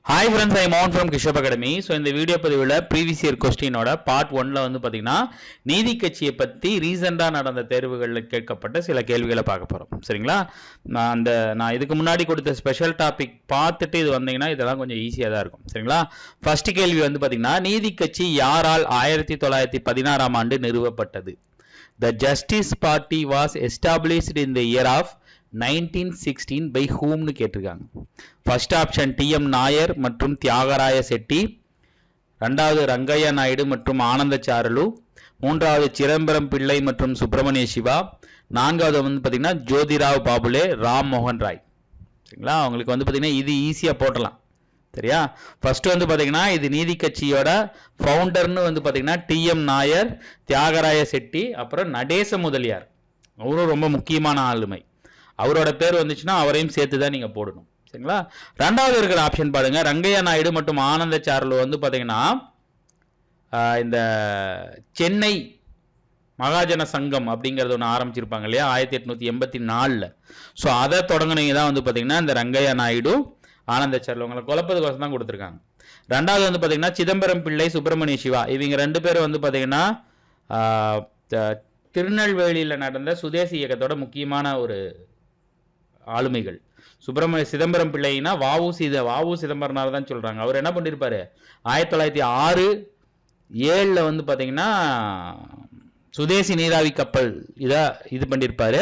Hi friends, ஐ மோகன் from கிஷப் academy. So இந்த video பதிவில் ப்ரீவியஸ் இயர் கொஸ்டினோட பார்ட் 1ல் வந்து பார்த்தீங்கன்னா நீதி கட்சியை பற்றி ரீசெண்டாக நடந்த தேர்வுகளில் கேட்கப்பட்ட சில கேள்விகளை பார்க்க போகிறோம். சரிங்களா? நான் இதுக்கு முன்னாடி கொடுத்த ஸ்பெஷல் டாபிக் பார்த்துட்டு இது வந்தீங்கன்னா இதெல்லாம் கொஞ்சம் ஈஸியாக தான் இருக்கும். சரிங்களா? ஃபர்ஸ்ட் கேள்வி வந்து பார்த்தீங்கன்னா, நீதி கட்சி யாரால் 1916ஆம் ஆண்டு நிறுவப்பட்டது? The Justice Party was established in the year of 1916 by whom னு கேட்டிருக்காங்க. ஃபர்ஸ்ட் ஆப்ஷன் TM நாயர் மற்றும் தியாகராய செட்டி, ரெண்டாவது ரங்கையா நாயுடு மற்றும் ஆனந்தச்சாரலு, மூன்றாவது சிதம்பரம் பிள்ளை மற்றும் சுப்பிரமணிய சிவா, நான்காவது வந்து பார்த்தீங்கன்னா ஜோதிராவ் பாபுலே, ராம் மோகன் ராய். சரிங்களா? அவங்களுக்கு வந்து பார்த்தீங்கன்னா இது ஈஸியாக போட்டலாம். சரியா? ஃபர்ஸ்ட் வந்து பார்த்தீங்கன்னா இது நீதி கட்சியோட ஃபவுண்டர்னு வந்து பார்த்தீங்கன்னா TM நாயர், தியாகராய செட்டி, அப்புறம் நடேச முதலியார். அவரும் ரொம்ப முக்கியமான ஆளுமை. அவரோட பேர் வந்துச்சுன்னா அவரையும் சேர்த்து தான் நீங்கள் போடணும். சரிங்களா? ரெண்டாவது இருக்கிற ஆப்ஷன் பாருங்க, ரங்கையா நாயுடு மற்றும் ஆனந்தச்சாரலு வந்து பார்த்தீங்கன்னா இந்த சென்னை மகாஜன சங்கம் அப்படிங்கிறது ஒன்று ஆரம்பிச்சிருப்பாங்க இல்லையா 1884. ஸோ அதை தொடங்கினீங்க தான் வந்து பார்த்தீங்கன்னா இந்த ரங்கையா நாயுடு, ஆனந்தச்சாரலு. உங்களை குழப்பதுக்கோசம் தான் கொடுத்துருக்காங்க. ரெண்டாவது வந்து பார்த்தீங்கன்னா சிதம்பரம் பிள்ளை, சுப்பிரமணிய சிவா. இவங்க ரெண்டு பேரும் வந்து பார்த்தீங்கன்னா திருநெல்வேலியில் நடந்த சுதேசி இயக்கத்தோட முக்கியமான ஒரு ஆளுமைகள். சிதம்பரம் பிள்ளைனா வாவு சிதம்பரனார் தான் சொல்றாங்க. அவர் என்ன பண்ணிருப்பாரு, 1906-7 வந்து பாத்தீங்கன்னா சுதேசி நீராவி கப்பல் இது பண்ணிருப்பாரு.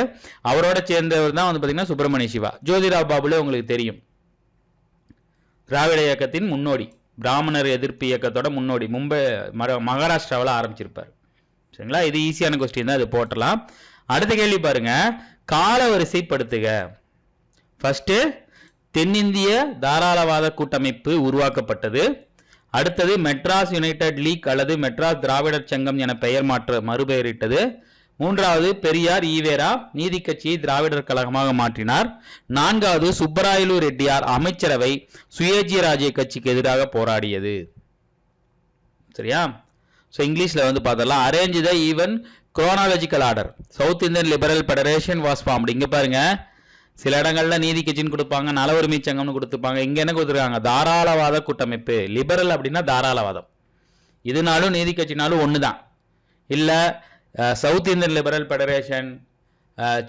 அவரோட சேர்ந்தவர் தான் வந்து பாத்தீங்கன்னா சுப்பிரமணிய சிவா. ஜோதிராவ் பாபுலே உங்களுக்கு தெரியும், திராவிட இயக்கத்தின் முன்னோடி, பிராமணர் எதிர்ப்பு இயக்கத்தோட முன்னோடி, மும்பை மகாராஷ்டிராவில் ஆரம்பிச்சிருப்பார். சரிங்களா? இது ஈஸியான கொஸ்டின் தான், இது போட்டலாம். அடுத்த கேள்வி பாருங்க, கால வரிசைப்படுத்துக. ஃபர்ஸ்ட் தென்னிந்திய தாராளவாத கூட்டமைப்பு உருவாக்கப்பட்டது. அடுத்தது மெட்ராஸ் யுனைடெட் லீக் அல்லது மெட்ராஸ் திராவிடர் சங்கம் என பெயர் மறுபெயரிட்டது. மூன்றாவது பெரியார் ஈவேரா நீதி கட்சியை திராவிடர் கழகமாக மாற்றினார். நான்காவது சுப்பராயலு ரெட்டியார் அமைச்சரவை சுயேட்சை ராஜ்ய கட்சிக்கு எதிராக போராடியது. சரியா? ஸோ இங்கிலீஷில் வந்து பார்த்தலாம், arrange the even chronological order. South Indian liberal federation was formed. இங்கே பாருங்க, சில இடங்கள்ல நீதி கட்சின்னு கொடுப்பாங்க, நல உரிமை சங்கம்னு கொடுத்துருப்பாங்க. இங்க என்ன கொடுத்துருக்காங்க, தாராளவாத கூட்டமைப்பு. லிபரல் அப்படின்னா தாராளவாதம். இதுனாலும் நீதி கட்சினாலும் ஒண்ணுதான். இல்ல south Indian liberal federation,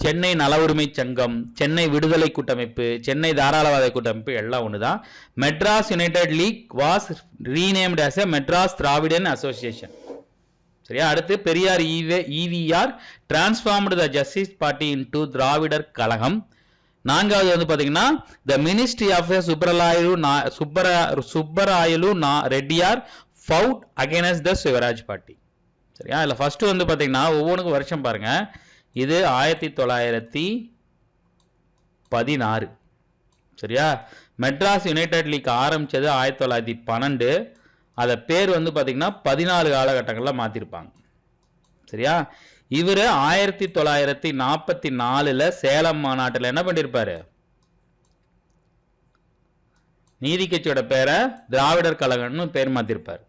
Chennai நல உரிமை சங்கம், சென்னை விடுதலை கூட்டமைப்பு, சென்னை தாராளவாத கூட்டமைப்பு எல்லாம் ஒண்ணுதான். Madras United League was renamed as a Madras Dravidian association. சரியா? அடுத்து Periyar EVR transformed the Justice Party into Dravidar Kazhagam. நான்காவது வந்து பாத்தீங்கன்னா the ministry of Subbarayalu Reddiar fought against the Sivaraj party. சரியா? இல்ல ஃபர்ஸ்ட் வந்து பாத்தீங்கன்னா ஒவ்வொன்றுக்கும் வருஷம் பாருங்க. இது 1916. சரியா? மெட்ராஸ் யுனைடெட் லீக் ஆரம்பிச்சது 1912. அத பேர் வந்து பாத்தீங்கன்னா 14 காலகட்டங்கள்ல மாத்திருப்பாங்க. சரியா? இவரு 1944 சேலம் மாநாட்டில் என்ன பண்ணிருப்பாரு, நீதி கட்சியோட பேரை திராவிடர் கழகம்னு பேர் மாத்திருப்பாரு.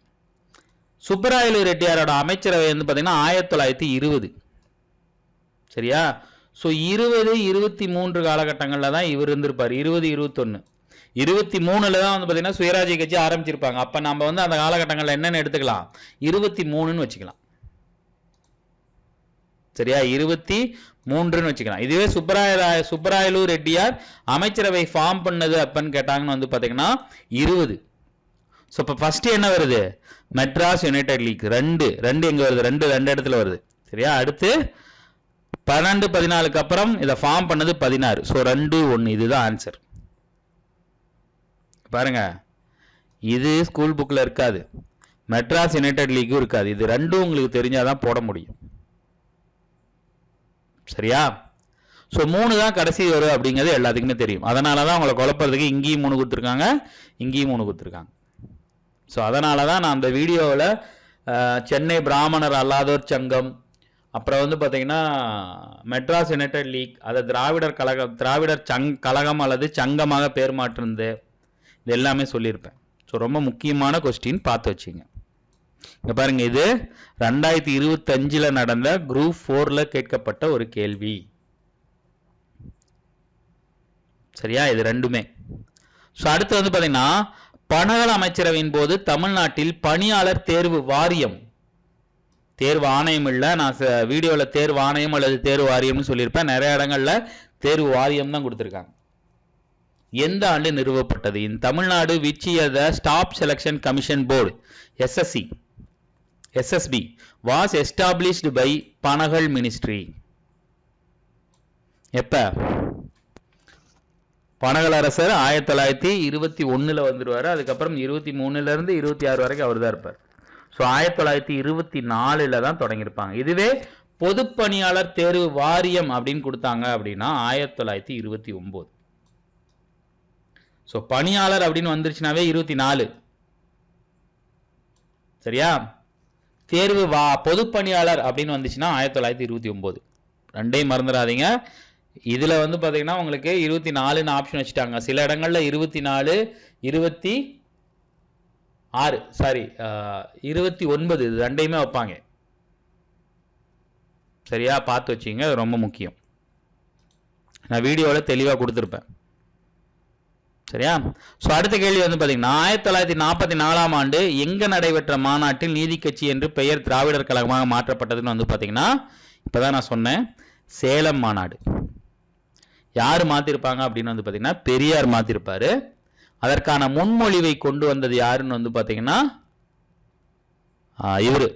சுப்பராயலு ரெட்டியாரோட அமைச்சரவை வந்து பாத்தீங்கன்னா 1920. சரியா? ஸோ 20-23 காலகட்டங்கள்ல தான் இவர் இருந்திருப்பாரு. 20-21 23ல தான் வந்து பாத்தீங்கன்னா சுயராஜ்ய கட்சி ஆரம்பிச்சிருப்பாங்க. அப்ப நம்ம வந்து அந்த காலகட்டங்கள்ல என்னன்னு எடுத்துக்கலாம், 23ன்னு வச்சுக்கலாம். சரியா? 23ன்னு வச்சுக்கலாம். இதுவே சுப்பராயலு ரெட்டியார் அமைச்சரவை ஃபார்ம் பண்ணது அப்பன்னு கேட்டாங்கன்னு வந்து பாத்தீங்கன்னா 20. ஸோ இப்போ ஃபர்ஸ்ட் என்ன வருது, மெட்ராஸ் யுனைடெட் லீக். ரெண்டு எங்க வருது, ரெண்டு இடத்துல வருது. சரியா? அடுத்து 12-14 அப்புறம் இதை ஃபார்ம் பண்ணது 16. ஸோ 2-1 இதுதான் ஆன்சர். பாருங்க, இது ஸ்கூல் புக்ல இருக்காது, மெட்ராஸ் யுனைடெட் லீக்கும் இருக்காது. இது ரெண்டும் உங்களுக்கு தெரிஞ்சாதான் போட முடியும். சரியா? ஸோ 3 தான் கடைசி வரும் அப்படிங்கிறது எல்லாத்துக்குமே தெரியும். அதனால தான் உங்களை குழப்பறதுக்கு இங்கேயும் 3 கொடுத்துருக்காங்க, இங்கேயும் 3 கொடுத்துருக்காங்க. ஸோ அதனால தான் நான் அந்த வீடியோவில் சென்னை பிராமணர் அல்லாதோர் சங்கம், அப்புறம் வந்து பார்த்தீங்கன்னா மெட்ராஸ் யுனைடெட் லீக், அதை திராவிடர் கழகம் அல்லது சங்கமாக பேர் மாற்றினது, இது எல்லாமே சொல்லியிருப்பேன். ஸோ ரொம்ப முக்கியமான கொஸ்டின் பார்த்து வச்சுங்க. இங்க பாருங்க, இது 2025 நடந்த குரூப் 4ல கேட்கப்பட்ட ஒரு கேள்வி. சரியா? இது ரெண்டுமே. ஸோ அடுத்து வந்து பார்த்தீங்கன்னா பனகல் அமைச்சரவையின் போது தமிழ்நாட்டில் பணியாளர் தேர்வு வாரியம், தேர்வு ஆணையம் இல்ல, நான் வீடியோல தேர்வு ஆணையம் அல்லது தேர்வு வாரியம்னு சொல்லியிருப்பேன். நிறைய இடங்கள்ல தேர்வு வாரியம் தான் கொடுத்திருக்காங்க. எந்த ஆண்டு நிறுவப்பட்டது? இன் Tamil Nadu which year the Staff Selection Commission Board SSB was established by Panagal Ministry. எப்ப? பனகல் அரசர் 1921 வந்துருவாரு. அதுக்கப்புறம் 23 இருந்து 26 வரைக்கும் அவர் தான் இருப்பார். ஸோ 1924 தான் தொடங்கியிருப்பாங்க. இதுவே பொதுப்பணியாளர் தேர்வு வாரியம் அப்படின்னு கொடுத்தாங்க அப்படின்னா 1929. ஸோ பணியாளர் அப்படின்னு வந்துருச்சுனாவே 24. சரியா? தேர்வு பொதுப்பணியாளர் அப்படின்னு வந்துச்சுன்னா 1929. ரெண்டையும் மறந்துடாதீங்க. இதுல வந்து பாத்தீங்கன்னா உங்களுக்கு 24 ஆப்ஷன் வச்சுட்டாங்க. சில இடங்கள்ல 24, 26 சாரி 29 இது ரெண்டையுமே வைப்பாங்க. சரியா? பார்த்து வச்சுங்க, அது ரொம்ப முக்கியம். நான் வீடியோல தெளிவா கொடுத்துருப்பேன். சரியா? ஸோ அடுத்த கேள்வி வந்து பாத்தீங்கன்னா 1944 ஆண்டு எங்க நடைபெற்ற மாநாட்டில் நீதி கட்சி என்று பெயர் திராவிடர் கழகமாக மாற்றப்பட்டதுன்னு வந்து பாத்தீங்கன்னா இப்பதான் நான் சொன்னேன், சேலம் மாநாடு. யாரு மாத்திருப்பாங்க அப்படின்னு வந்து பாத்தீங்கன்னா பெரியார் மாத்திருப்பாரு. அதற்கான முன்மொழிவை கொண்டு வந்தது யாருன்னு வந்து பாத்தீங்கன்னா இவரு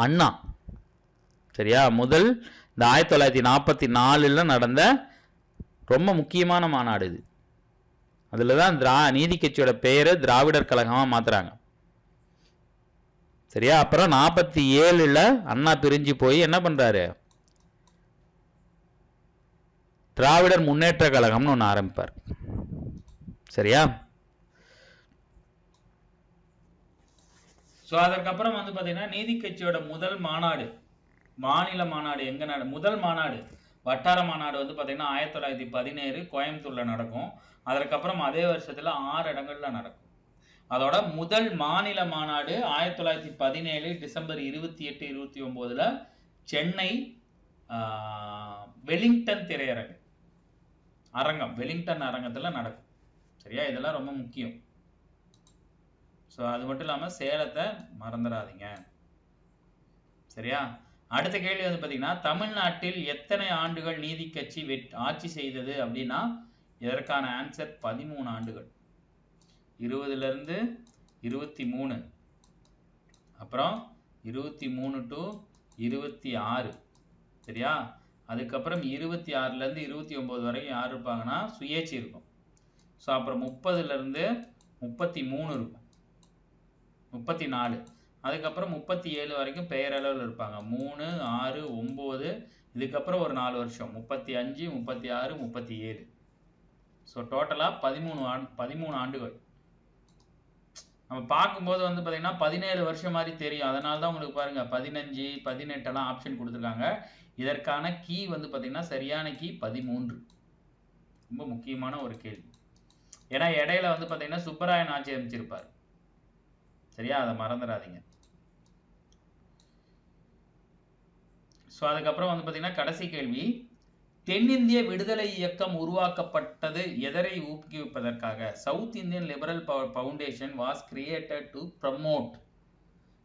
அண்ணா. சரியா? முதல் இந்த 1944 நடந்த ரொம்ப முக்கியமான மாநாடு இது. அதுலதான் நீதி கட்சியோட பெயரை திராவிடர் கழகமா மாத்துறாங்க. சரியா? அப்புறம் 47 அண்ணா பிரிஞ்சு போய் என்ன பண்றாரு, திராவிடர் முன்னேற்ற கழகம்னு ஒன்று ஆரம்பிப்பார். சரியா? ஸோ அதற்கப்புறம் வந்து பார்த்தீங்கன்னா நீதி கட்சியோட முதல் மாநாடு, மாநில மாநாடு எங்க முதல் மாநாடு வட்டார மாநாடு வந்து பார்த்தீங்கன்னா 1917 கோயம்புத்தூர்ல நடக்கும். அதற்கப்புறம் அதே வருஷத்துல 6 இடங்கள்ல நடக்கும். அதோட முதல் மாநில மாநாடு 1917 டிசம்பர் 28, 29 சென்னை வெலிங்டன் திரையரங்கு அரங்கம், வெலிங்டன் அரங்கத்துல நடக்கும். சரியா? இதெல்லாம் ரொம்ப முக்கியம். ஸோ அது மட்டும் இல்லாம சேலத்தை மறந்துடாதீங்க. சரியா? அடுத்த கேள்வி வந்து பாத்தீங்கன்னா தமிழ்நாட்டில் எத்தனை ஆண்டுகள் நீதி கட்சி ஆட்சி செய்தது அப்படின்னா இதற்கான ஆன்சர் 13 ஆண்டுகள். 20 இருந்து 23, அப்புறம் 23 to 26. சரியா? அதுக்கப்புறம் 26 இருந்து 29 வரைக்கும் யார் இருப்பாங்கன்னா சுயேட்சை இருக்கும். ஸோ அப்புறம் 30 இருந்து 33 இருக்கும், 34. அதுக்கப்புறம் 37 வரைக்கும் பெயரளவில் இருப்பாங்க. 3, 6, 9. இதுக்கப்புறம் ஒரு 4 வருஷம் 35, 36, 37. ஸோ டோட்டலா 13 ஆண்டுகள். நம்ம பார்க்கும்போது வந்து பார்த்தீங்கன்னா 17 வருஷம் மாதிரி தெரியும். அதனால தான் உங்களுக்கு பாருங்க 15, 18 ஆப்ஷன் கொடுத்துருக்காங்க. இதற்கான கீ வந்து பார்த்தீங்கன்னா சரியான கீ 13. ரொம்ப முக்கியமான ஒரு கேள்வி. ஏன்னா இடையில வந்து பார்த்தீங்கன்னா சுப்பராயன் ஆட்சி அமைச்சிருப்பார். சரியா? அதை மறந்துடாதீங்க. ஸோ அதுக்கப்புறம் வந்து பார்த்தீங்கன்னா கடைசி கேள்வி, தென்னிந்திய விடுதலை இயக்கம் உருவாக்கப்பட்டது எதரை ஊக்குவிப்பதற்காக? South Indian Liberal Foundation was created to promote.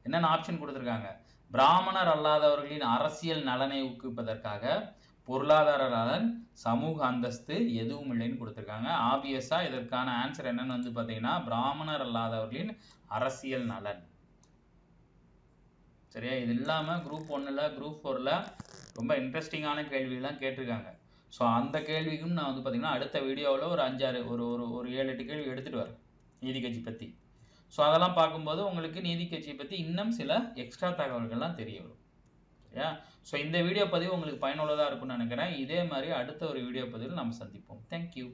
என்னென்ன ஆப்ஷன் கொடுத்துருக்காங்க? பிராமணர் அல்லாதவர்களின் அரசியல் நலனை ஊக்குவிப்பதற்காக, பொருளாதார நலன், சமூக அந்தஸ்து, எதுவும் இல்லைன்னு கொடுத்துருக்காங்க. ஆப்வியஸா இதற்கான ஆன்சர் என்னன்னு வந்து பார்த்தீங்கன்னா பிராமணர் அல்லாதவர்களின் அரசியல் நலன். சரியா? இது இல்லாம குரூப் 1ல குரூப் 4ல ரொம்ப இன்ட்ரெஸ்டிங்கான கேள்வியெல்லாம் கேட்டிருக்காங்க. ஸோ அந்த கேள்விக்கும் நான் வந்து பார்த்தீங்கன்னா அடுத்த வீடியோவில் ஒரு 5-6 ஒரு 7-8 கேள்வி எடுத்துட்டு வரேன் நீதி கட்சி பற்றி. ஸோ அதெல்லாம் பார்க்கும்போது உங்களுக்கு நீதி கட்சியை பற்றி இன்னும் சில எக்ஸ்ட்ரா தகவல்கள்லாம் தெரிய வரும். சரியா? ஸோ இந்த வீடியோ பதிவு உங்களுக்கு பயனுள்ளதாக இருக்கும்னு நினைக்கிறேன். இதே மாதிரி அடுத்த ஒரு வீடியோ பதிவில் நம்ம சந்திப்போம். தேங்க்யூ.